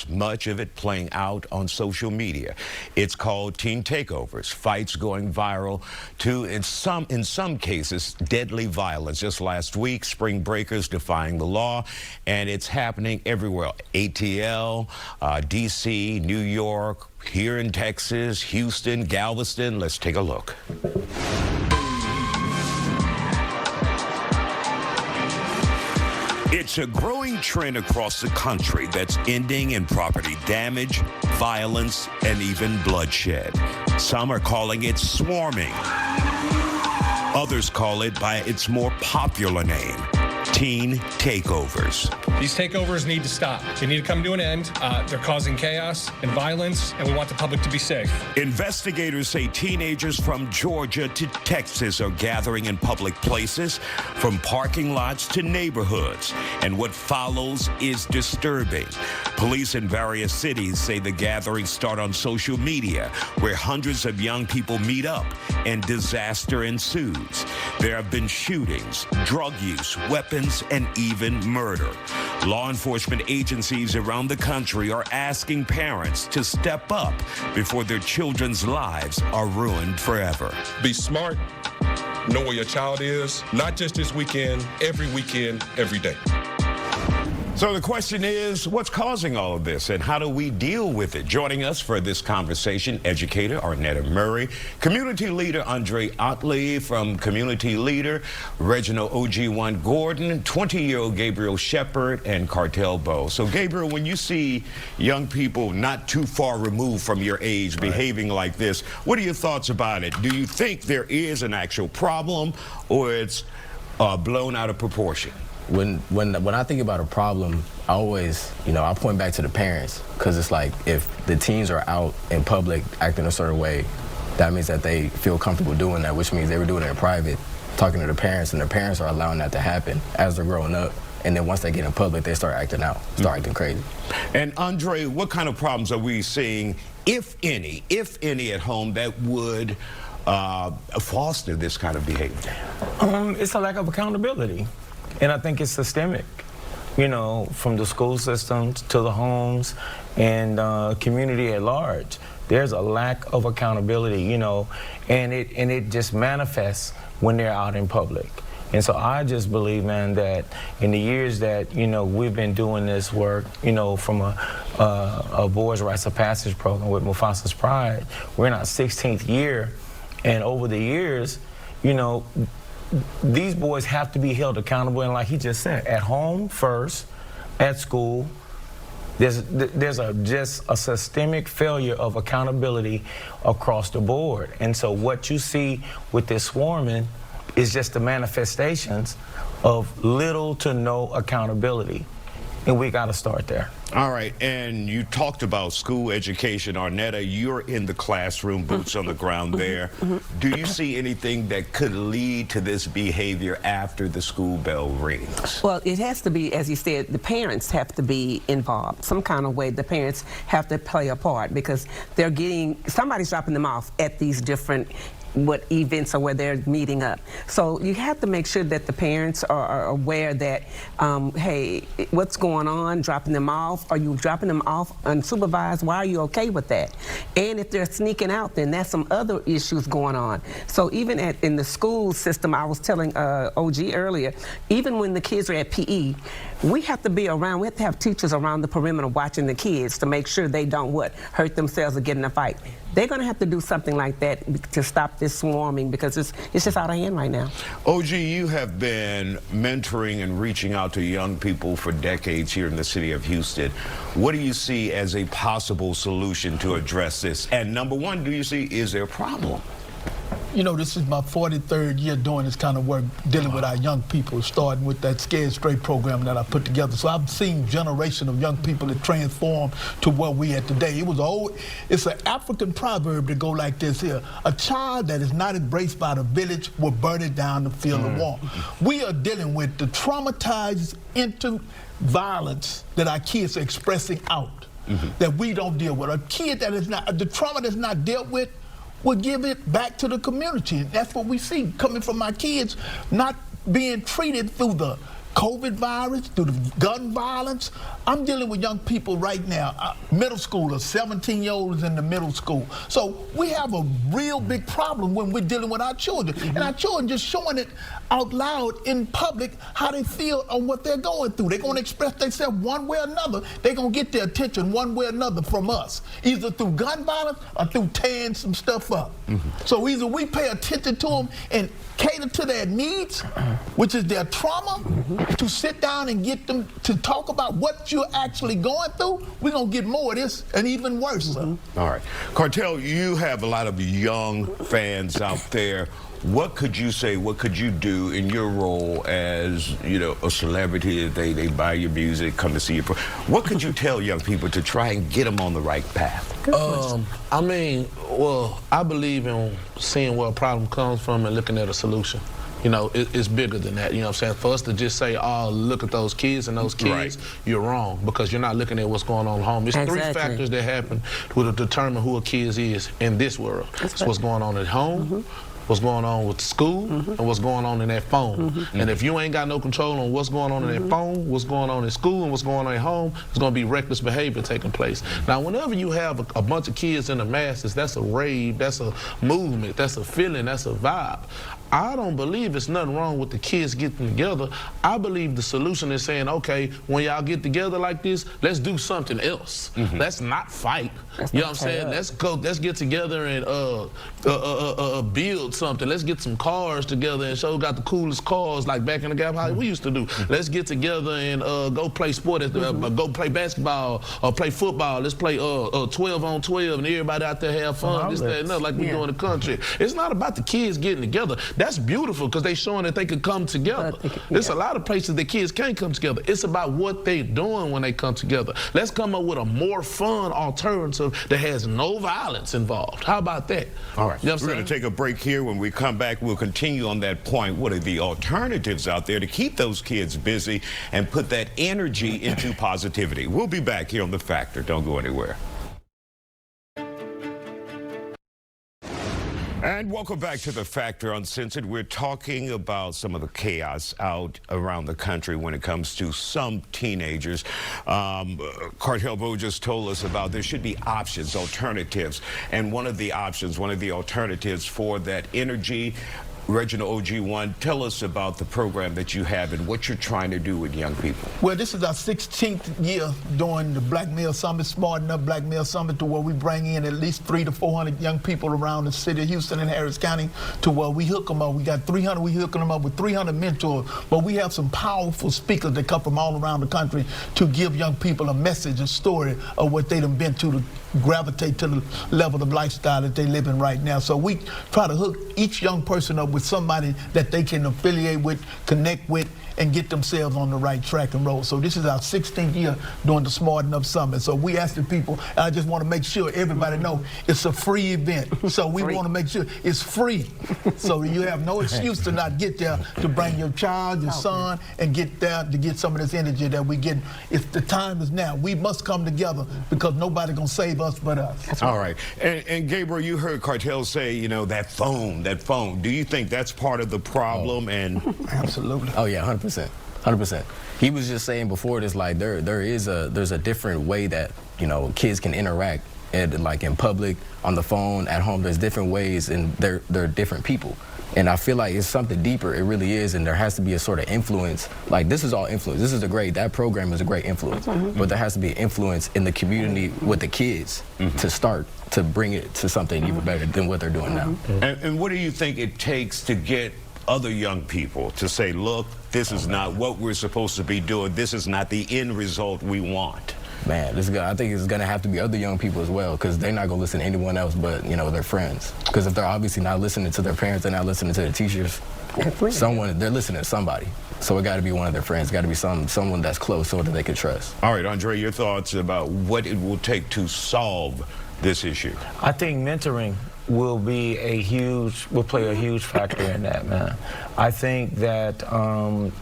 much of it playing out on social media. It's called teen takeovers, fights going viral to, in some cases, deadly violence. Just last week, spring breakers defying the law, and it's happening everywhere. ATL, D.C., New York, here in Texas, Houston, Galveston. Let's take a look. It's a growing trend across the country that's ending in property damage, violence, and even bloodshed. Some are calling it swarming. Others call it by its more popular name, teen takeovers. These takeovers need to stop. They need to come to an end. They're causing chaos and violence, and we want the public to be safe. Investigators say teenagers from Georgia to Texas are gathering in public places, from parking lots to neighborhoods. And what follows is disturbing. Police in various cities say the gatherings start on social media, where hundreds of young people meet up and disaster ensues. There have been shootings, drug use, weapons, and even murder. Law enforcement agencies around the country are asking parents to step up before their children's lives are ruined forever. Be smart, know where your child is, not just this weekend, every day. So the question is, what's causing all of this and how do we deal with it? Joining us for this conversation, educator Arnetta Murray, community leader Andre Otley from Community Leader, Reginald OG1 Gordon, 20-year-old Gabriel Shepard, and Cartel Bow. So Gabriel, when you see young people not too far removed from your age behaving like this, what are your thoughts about it? Do you think there is an actual problem or it's blown out of proportion? When I think about a problem, I always, I point back to the parents, because it's like if the teens are out in public acting a certain way, that means that they feel comfortable doing that, which means they were doing it in private, talking to the parents, and the parents are allowing that to happen as they're growing up. And then once they get in public, they start acting out, acting crazy. And Andre, what kind of problems are we seeing, if any at home, that would foster this kind of behavior? It's a lack of accountability. And I think it's systemic, from the school systems to the homes and community at large. There's a lack of accountability, and it just manifests when they're out in public. And so I just believe, man, that in the years that, we've been doing this work, from a Boys' Rites of Passage program with Mufasa's Pride, we're in our 16th year, and over the years, these boys have to be held accountable, and like he just said, at home first, at school. There's just a systemic failure of accountability across the board. And so what you see with this swarming is just the manifestations of little to no accountability. And we got to start there. All right, and you talked about school education. Arnetta, you're in the classroom, boots on the ground there. Do you see anything that could lead to this behavior after the school bell rings? Well, it has to be, as you said, the parents have to be involved. Some kind of way the parents have to play a part, because somebody's dropping them off at these different events or where they're meeting up. So you have to make sure that the parents are aware that, hey, what's going on, dropping them off? Are you dropping them off unsupervised? Why are you okay with that? And if they're sneaking out, then that's some other issues going on. So even in the school system, I was telling OG earlier, even when the kids are at PE, we have to be around, we have to have teachers around the perimeter watching the kids to make sure they don't hurt themselves or get in a fight. They're going to have to do something like that to stop this swarming, because it's just out of hand right now. OG, you have been mentoring and reaching out to young people for decades here in the city of Houston. What do you see as a possible solution to address this? And number one, do you see, is there a problem? This is my 43rd year doing this kind of work, dealing with our young people, starting with that Scared Straight program that I put together. So I've seen a generation of young people that transform to where we are today. It's an African proverb that go like this here: a child that is not embraced by the village will burn it down to feel the warmth. We are dealing with the traumatized into violence that our kids are expressing out, that we don't deal with. A kid that is not, the trauma that's not dealt with, will give it back to the community. That's what we see coming from our kids, not being treated through the COVID virus, through the gun violence. I'm dealing with young people right now, middle schoolers, 17-year-olds in the middle school. So we have a real big problem when we're dealing with our children. And our children just showing it out loud in public how they feel on what they're going through. They're going to express themselves one way or another. They're going to get their attention one way or another from us, either through gun violence or through tearing some stuff up. So either we pay attention to them and cater to their needs, which is their trauma, to sit down and get them to talk about what you're actually going through, we're going to get more of this and even worse. All right. Cartel, you have a lot of young fans out there. What could you say, what could you do in your role as, you know, a celebrity? They buy your music, come to see you. What could you tell young people to try and get them on the right path? I mean, well, I believe in seeing where a problem comes from and looking at a solution. You know, it's bigger than that, you know what I'm saying? For us to just say, oh, look at those kids and those kids, you're wrong, because you're not looking at what's going on at home. There's three factors that happen to determine who a kid is in this world. It's what's going on at home, what's going on with school, and what's going on in that phone. And if you ain't got no control on what's going on in that phone, what's going on in school, and what's going on at home, it's going to be reckless behavior taking place. Now, whenever you have a bunch of kids in the masses, that's a rave, that's a movement, that's a feeling, that's a vibe. I don't believe it's nothing wrong with the kids getting together. I believe the solution is saying, okay, when y'all get together like this, let's do something else. Let's not fight. You know what I'm saying? Let's get together and build something. Let's get some cars together and show got the coolest cars like back in the Gap how we used to do. Let's get together and go play sport, go play basketball or play football. Let's play 12 on 12 and everybody out there have fun, this, that, and that, like we do in the country. It's not about the kids getting together. That's beautiful because they're showing that they could come together. There's a lot of places that kids can't come together. It's about what they're doing when they come together. Let's come up with a more fun alternative that has no violence involved. How about that? All right. You know we're going to take a break here. When we come back, we'll continue on that point. What are the alternatives out there to keep those kids busy and put that energy into positivity? We'll be back here on The Factor. Don't go anywhere. And welcome back to The Factor Uncensored. We're talking about some of the chaos out around the country when it comes to some teenagers. Cartel Bo just told us about there should be options, alternatives. And one of the options, one of the alternatives for that energy, Reginald OG1, tell us about the program that you have and what you're trying to do with young people. Well, this is our 16th year doing the Black Male Summit, Smart Enough Black Male Summit, to where we bring in at least 300 to 400 young people around the city of Houston and Harris County, to where we hook them up. We got 300, we hooking them up with 300 mentors, but we have some powerful speakers that come from all around the country to give young people a message, a story of what they done been to gravitate to the level of lifestyle that they live in right now. So we try to hook each young person up with somebody that they can affiliate with, connect with, and get themselves on the right track and roll. So this is our 16th year doing the Smart Enough Summit. So we ask the people, I just want to make sure everybody know it's a free event. So we want to make sure it's free. So you have no excuse to not get there, to bring your child, your son, and get there to get some of this energy that we get. If the time is now, we must come together because nobody gonna save us but us. All right. And Gabriel, you heard Cartel say, you know, that phone. Do you think that's part of the problem? And absolutely. Oh yeah, 100%. 100%. He was just saying before this, like there's a different way that, you know, kids can interact, and like in public, on the phone, at home. There's different ways, and they're different people. And I feel like it's something deeper. It really is, and there has to be a sort of influence. Like this is all influence. This is that program is a great influence. But there has to be influence in the community with the kids to start to bring it to something even better than what they're doing now. And what do you think it takes to get other young people to say, look, this is not what we're supposed to be doing. This is not the end result we want? Man, I think it's going to have to be other young people as well, because they're not going to listen to anyone else but, you know, their friends. Because if they're obviously not listening to their parents, they're not listening to their teachers, they're listening to somebody. So it got to be one of their friends. It got to be someone that's close so that they can trust. All right, Andre, your thoughts about what it will take to solve this issue? I think mentoring will play a huge factor in that, man. I think that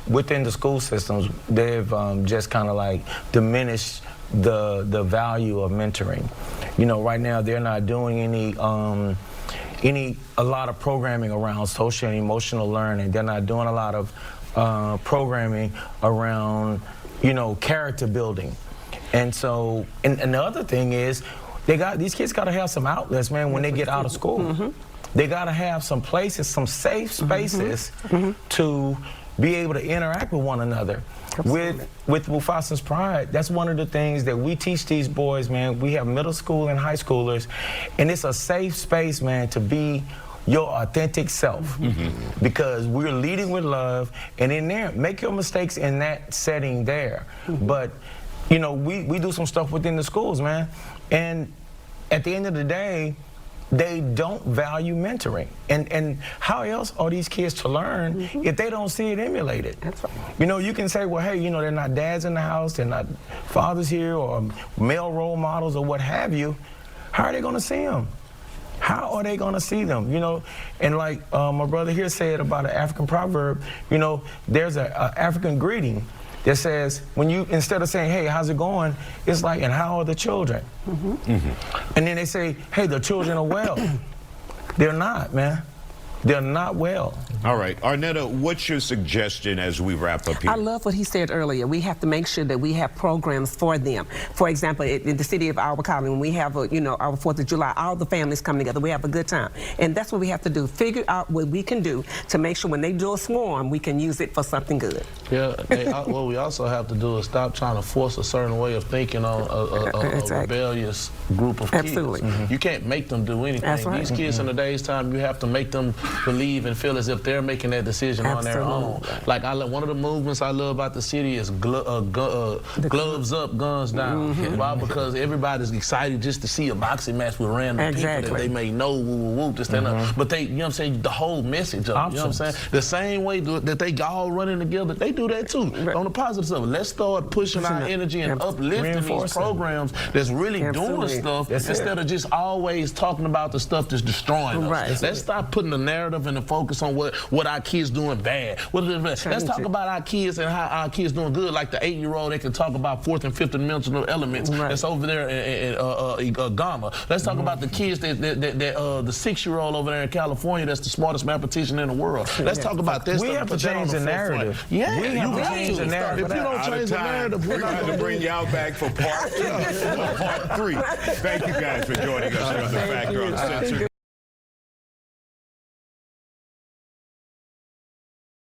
within the school systems, they've just kind of like diminished the value of mentoring. You know, right now they're not doing a lot of programming around social and emotional learning. They're not doing a lot of programming around, you know, character building. And so, and the other thing is, these kids got to have some outlets, man, when they get out of school. They got to have some places, some safe spaces to be able to interact with one another. With Mufasa's Pride, that's one of the things that we teach these boys, man. We have middle school and high schoolers, and it's a safe space, man, to be your authentic self, because we're leading with love, and in there, make your mistakes in that setting there. But, you know, we do some stuff within the schools, man, and at the end of the day, they don't value mentoring. And how else are these kids to learn if they don't see it emulated? That's right. You know, you can say, well, hey, you know, they're not dads in the house, they're not fathers here, or male role models, or what have you. How are they going to see them? How are they going to see them? You know, and like my brother here said about an African proverb, you know, there's an African greeting that says, when you, instead of saying, hey, how's it going, it's like, and how are the children? And then they say, hey, the children are well. They're not, man. They're not well. All right. Arnetta, what's your suggestion as we wrap up here? I love what he said earlier. We have to make sure that we have programs for them. For example, in the city of our colony, when we have, you know, our 4th of July, all the families come together. We have a good time. And that's what we have to do. Figure out what we can do to make sure when they do a swarm, we can use it for something good. Yeah, what we also have to do is stop trying to force a certain way of thinking on a rebellious group of kids. You can't make them do anything. That's right. These kids in today's time, you have to make them believe and feel as if they're making that decision on their own. Like one of the movements I love about the city is gloves up, guns down. Why? Because everybody's excited just to see a boxing match with random people that they may know, woo, just stand up. But they, you know what I'm saying, the whole message of it, you know what I'm saying? The same way that they all running together, they do that too. On the positive side, let's start pushing our energy and uplifting these programs that's really doing stuff instead of just always talking about the stuff that's destroying us. Let's stop putting the narrative and the focus on what our kids doing bad. Let's talk about our kids and how our kids doing good. Like the 8-year-old, they can talk about 4th and 5th dimensional elements that's over there in Ghana. Let's talk about the kids the 6-year-old over there in California that's the smartest mathematician in the world. Let's talk about this. We have to change the narrative. Yeah, we have to change the narrative. If you don't change the narrative, we're going to bring y'all back for part 2, part 3. Thank you guys for joining us here on The Factor Uncensored.